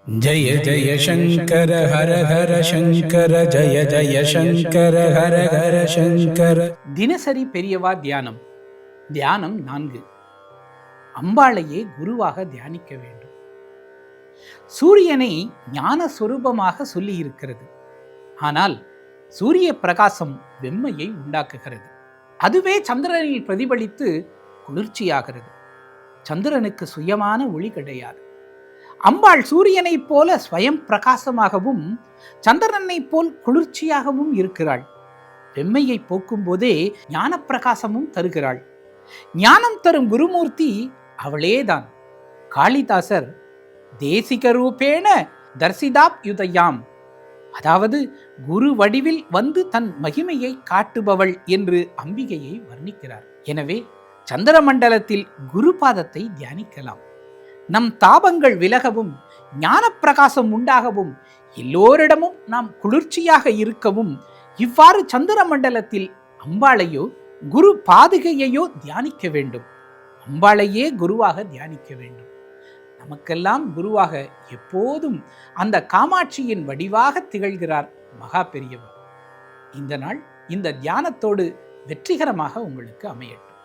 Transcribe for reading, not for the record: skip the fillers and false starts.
ஜய ஜய சங்கர ஹர ஹர சங்கர ஜய ஜய சங்கர ஹர ஹர சங்கர. தினசரி பெரியவா தியானம். தியானம் 4. அம்பாளையே குருவாக தியானிக்க வேண்டும். சூரியனை ஞான சொரூபமாக சொல்லி இருக்கிறது. ஆனால் சூரிய பிரகாசம் வெம்மையை உண்டாக்குகிறது. அதுவே சந்திரனில் பிரதிபலித்து குளிர்ச்சியாகிறது. சந்திரனுக்கு சுயமான ஒளி கிடையாது. அம்பாள் சூரியனைப் போல ஸ்வயம் பிரகாசமாகவும் சந்திரனைப் போல் குளிர்ச்சியாகவும் இருக்கிறாள். வெம்மையை போக்கும் போதே ஞான பிரகாசமும் தருகிறாள். ஞானம் தரும் குருமூர்த்தி அவளேதான். காளிதாசர் தேசிக ரூபேண தர்சிதாப் யுதயாம், அதாவது குரு வடிவில் வந்து தன் மகிமையை காட்டுபவள் என்று அம்பிகையை வர்ணிக்கிறார். எனவே சந்திரமண்டலத்தில் குரு பாதத்தை தியானிக்கலாம். நம் தாபங்கள் விலகவும் ஞான பிரகாசம் உண்டாகவும் எல்லோரிடமும் நாம் குளிர்ச்சியாக இருக்கவும் இவ்வாறு சந்திர மண்டலத்தில் அம்பாளையோ குரு பாதுகையையோ தியானிக்க வேண்டும். அம்பாளையே குருவாக தியானிக்க வேண்டும். நமக்கெல்லாம் குருவாக எப்போதும் அந்த காமாட்சியின் வடிவாக திகழ்கிறார் மகா பெரியவர். இந்த நாள் இந்த தியானத்தோடு வெற்றிகரமாக உங்களுக்கு அமையட்டும்.